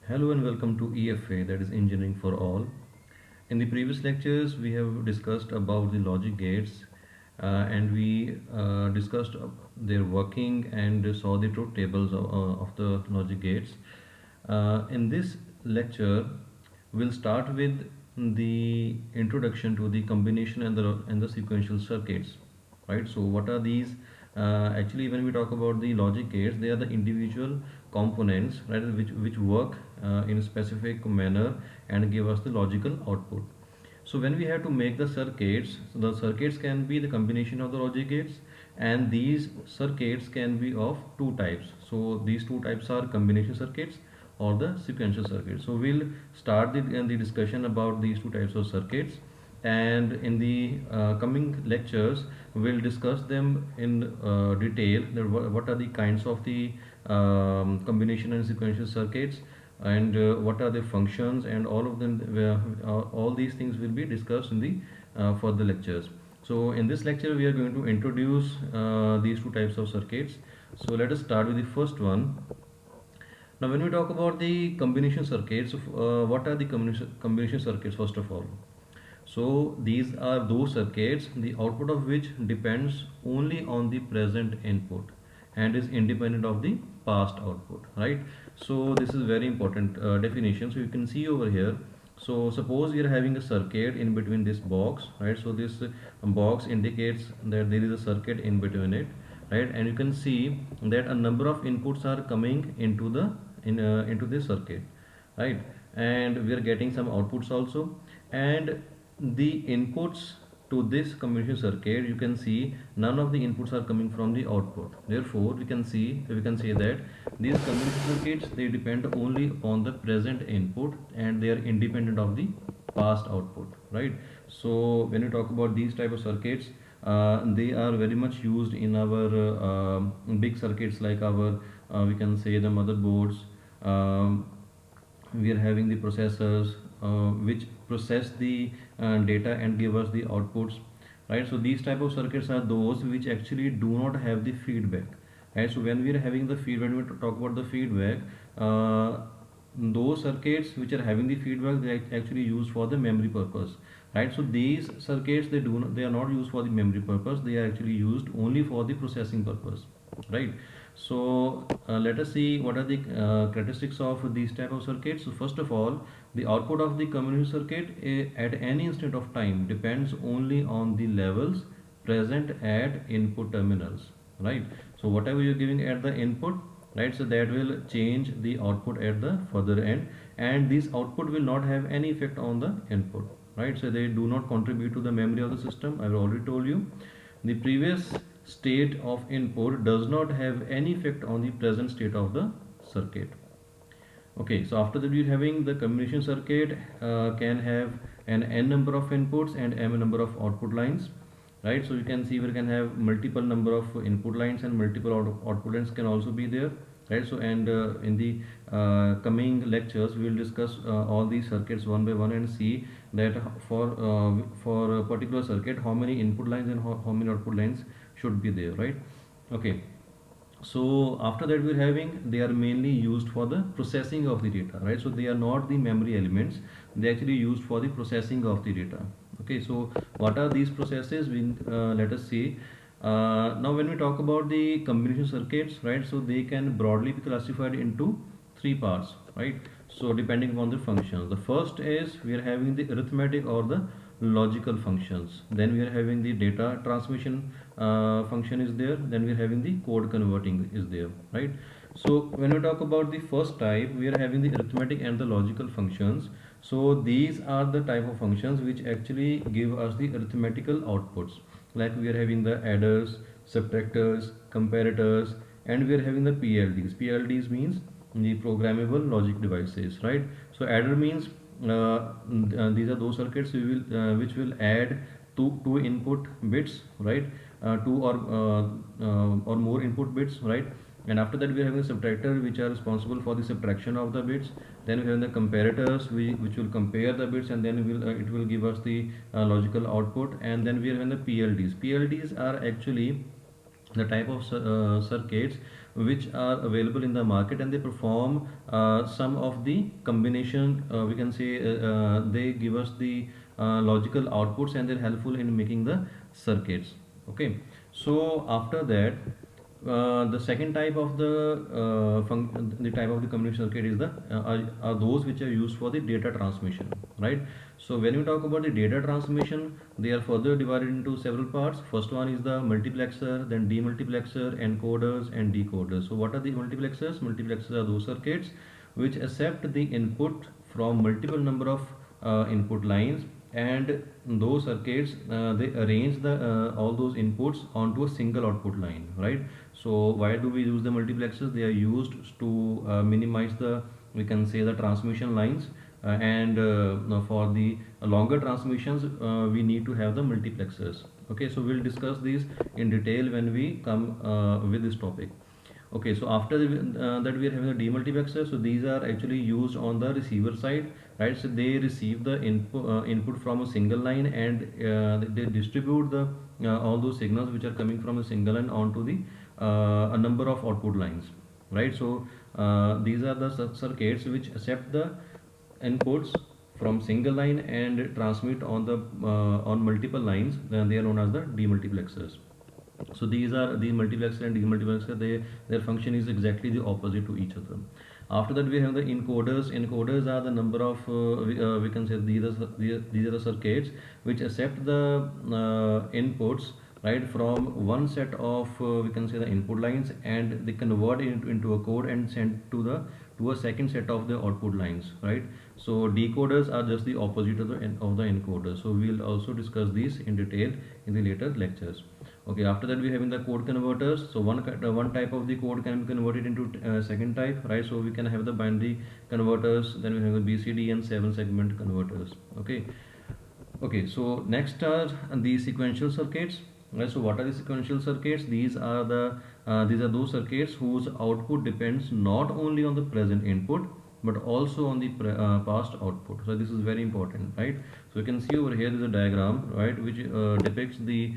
Hello and welcome to EFA, that is Engineering for All. In the previous lectures, we have discussed about the logic gates and we discussed their working and saw the truth tables of the logic gates. In this lecture, we'll start with the introduction to the combination and the sequential circuits, right? So what are these? Actually, when we talk about the logic gates, they are the individual components, right, which work in a specific manner and give us the logical output. So when we have to make the circuits, so the circuits can be the combination of the logic gates, and these circuits can be of two types. So these two types are combination circuits or the sequential circuits. So we'll start the discussion about these two types of circuits, and in the coming lectures we'll discuss them in detail, that what are the kinds of the combination and sequential circuits, and what are the functions, and all of them, all these things will be discussed in the further lectures. So in this lecture we are going to introduce these two types of circuits. So let us start with the first one. Now when we talk about the combination circuits, what are the combination circuits first of all? So these are those circuits the output of which depends only on the present input and is independent of the past output, right? So this is very important definition. So you can see over here. So suppose we are having a circuit in between this box, right? So this box indicates that there is a circuit in between it, right? And you can see that a number of inputs are coming into the into this circuit, right? And we are getting some outputs also, and the inputs to this combination circuit, you can see none of the inputs are coming from the output. Therefore we can say that these combination circuits, they depend only upon the present input and they are independent of the past output, right? So when you talk about these type of circuits, they are very much used in our big circuits, like our we can say the motherboards. We are having the processors which process the data and give us the outputs, right? So these type of circuits are those which actually do not have the feedback, right? So when we are having the feedback, when we talk about the feedback, those circuits which are having the feedback, they are actually used for the memory purpose, right? So these circuits, they are not used for the memory purpose, they are actually used only for the processing purpose, right? So let us see what are the characteristics of these type of circuits. So first of all, the output of the combination circuit at any instant of time depends only on the levels present at input terminals, right? So whatever you're giving at the input, right, so that will change the output at the further end, and this output will not have any effect on the input, right? So they do not contribute to the memory of the system. I've already told you the previous state of input does not have any effect on the present state of the circuit. Okay, so after that we're having the combination circuit can have an n number of inputs and m number of output lines, right? So you can see we can have multiple number of input lines and multiple output lines can also be there, right? So and in the coming lectures we will discuss all these circuits one by one and see that for a particular circuit how many input lines and how many output lines should be there, right? Okay, so after that we're having, they are mainly used for the processing of the data, right? So they are not the memory elements, they actually used for the processing of the data. Okay, so what are these processes? We let us see. Now when we talk about the combination circuits, right, so they can broadly be classified into three parts, right? So depending upon the functions, the first is we are having the arithmetic or the logical functions, then we are having the data transmission function is there, then we are having the code converting is there, right? So when we talk about the first type, we are having the arithmetic and the logical functions. So these are the type of functions which actually give us the arithmetical outputs, like we are having the adders, subtractors, comparators, and we are having the PLDs means the programmable logic devices, right? So adder means these are those circuits which will add two input bits, right? Two or more input bits, right? And after that we are having the subtractor which are responsible for the subtraction of the bits. Then we have the comparators which will compare the bits, and then it will give us the logical output. And then we are having the PLDs. PLDs are actually the type of circuits which are available in the market, and they perform some of the combination, we can say, they give us the logical outputs, and they're helpful in making the circuits. Okay, so after that, the second type of the type of the communication circuit is are those which are used for the data transmission, right? So when you talk about the data transmission, they are further divided into several parts. First one is the multiplexer, then demultiplexer, encoders and decoders. So what are the multiplexers? Multiplexers are those circuits which accept the input from multiple number of input lines, and those circuits, they arrange the all those inputs onto a single output line, right? So why do we use the multiplexers? They are used to minimize the, we can say, the transmission lines, and for the longer transmissions, we need to have the multiplexers. Okay, so we'll discuss these in detail when we come with this topic. Okay, so after that we are having the demultiplexer. So these are actually used on the receiver side, right? So they receive the input from a single line, and they distribute the all those signals which are coming from a single line onto the a number of output lines, right? So these are the circuits which accept the inputs from single line and transmit on the on multiple lines. Then they are known as the demultiplexers. So these are the multiplexer and demultiplexer. Their function is exactly the opposite to each other. After that we have the encoders. Encoders are the number of we can say these are the circuits which accept the inputs, right, from one set of we can say the input lines, and they convert it into a code and send to a second set of the output lines, right? So decoders are just the opposite of the encoders. So we'll also discuss these in detail in the later lectures. Okay, after that we having the code converters. So one type of the code can be converted into second type, right? So we can have the binary converters, then we have the BCD and 7-segment converters. Okay, so next are the sequential circuits. Right, so what are the sequential circuits? These are those circuits whose output depends not only on the present input but also on the past output. So this is very important, right? So you can see over here is a diagram, right, which depicts the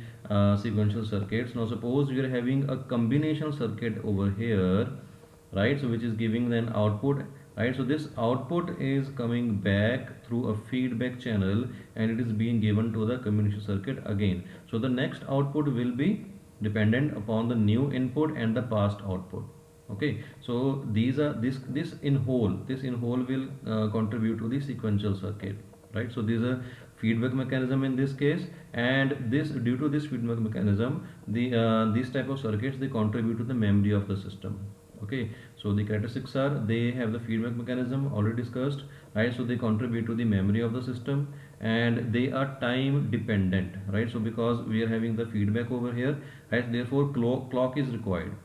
sequential circuits. Now suppose we are having a combination circuit over here, right? So which is giving an output, right? So this output is coming back through a feedback channel, and it is being given to the combination circuit again. So the next output will be dependent upon the new input and the past output. Okay, so these are this in whole will contribute to the sequential circuit, right? So these are feedback mechanism in this case, and this due to this feedback mechanism, the these type of circuits, they contribute to the memory of the system. Okay, so the characteristics are, they have the feedback mechanism already discussed, right? So they contribute to the memory of the system, and they are time dependent, right? So because we are having the feedback over here, right, therefore clock is required.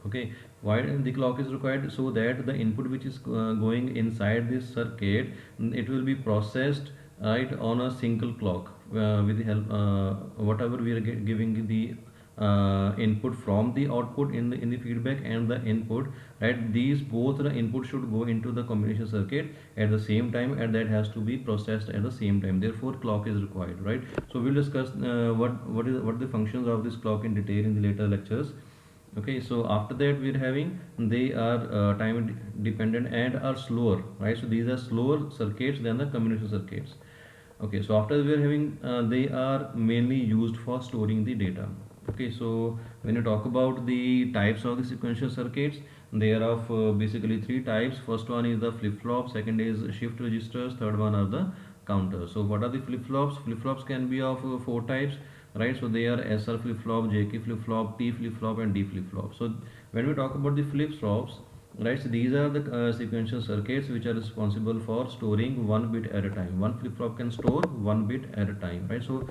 Okay, why the clock is required? So that the input which is going inside this circuit, it will be processed, right, on a single clock with the help whatever we are giving the input from the output in the feedback and the input, right? These both the input should go into the combination circuit at the same time, and that has to be processed at the same time. Therefore clock is required, right? So we'll discuss what the functions of this clock in detail in the later lectures. Okay, so after that we're having, they are time dependent and are slower, right? So these are slower circuits than the combination circuits. Okay, so after we're having, they are mainly used for storing the data. Okay, so when you talk about the types of the sequential circuits, they are of basically three types. First one is the flip-flop, second is shift registers, third one are the counters. So what are the flip-flops? Flip-flops can be of four types, right? So they are SR flip-flop, JK flip-flop, T flip-flop and D flip-flop. So when we talk about the flip-flops, right, so these are the sequential circuits which are responsible for storing one bit at a time. One flip-flop can store one bit at a time, right? So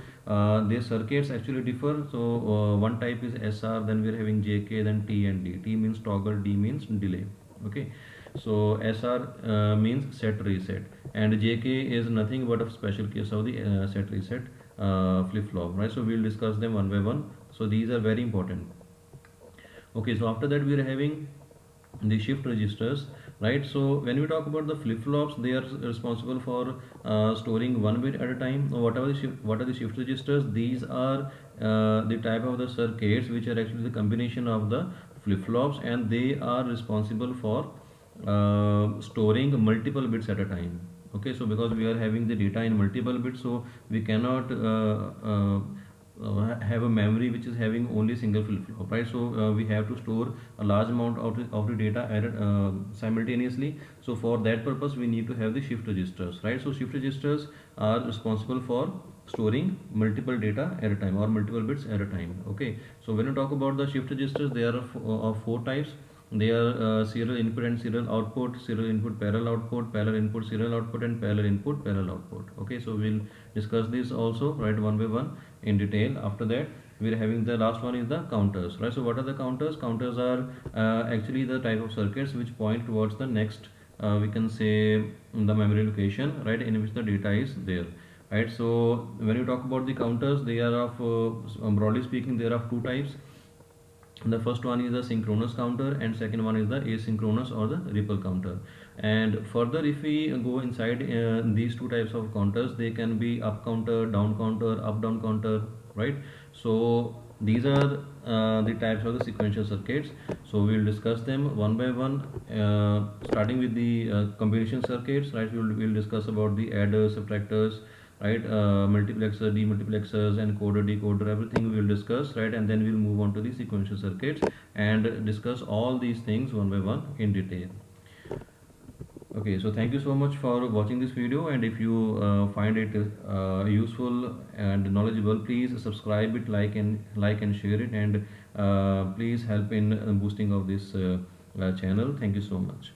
their circuits actually differ. So one type is SR, then we're having JK, then T and D. T means toggle, D means delay. Okay, so SR means set reset, and JK is nothing but a special case of the set reset flip-flop, right? So we'll discuss them one by one. So these are very important. Okay, so after that we are having the shift registers, right? So when we talk about the flip-flops, they are responsible for storing one bit at a time. What are the shift registers? These are the type of the circuits which are actually the combination of the flip-flops, and they are responsible for storing multiple bits at a time. Okay, so because we are having the data in multiple bits, so we cannot have a memory which is having only single flip-flop, right? So we have to store a large amount of the data simultaneously. So for that purpose we need to have the shift registers, right? So shift registers are responsible for storing multiple data at a time or multiple bits at a time. Okay, so when you talk about the shift registers, there are of four types. They are serial input and serial output, serial input parallel output, parallel input serial output, and parallel input parallel output. Okay, so we'll discuss this also, right, one by one in detail. After that, we're having the last one is the counters, right? So what are the counters? Counters are actually the type of circuits which point towards the next, we can say, the memory location, right, in which the data is there, right? So when you talk about the counters, they are of broadly speaking, there are two types. The first one is the synchronous counter, and second one is the asynchronous or the ripple counter. And further, if we go inside these two types of counters, they can be up counter, down counter, up down counter, right? So these are the types of the sequential circuits. So we will discuss them one by one, starting with the combination circuits, right? We'll discuss about the adders, subtractors, right, multiplexer, demultiplexers, encoder, decoder, everything we will discuss, right? And then we'll move on to the sequential circuits and discuss all these things one by one in detail. Okay, so thank you so much for watching this video, and if you find it useful and knowledgeable, please subscribe it, like and share it, and please help in boosting of this channel. Thank you so much.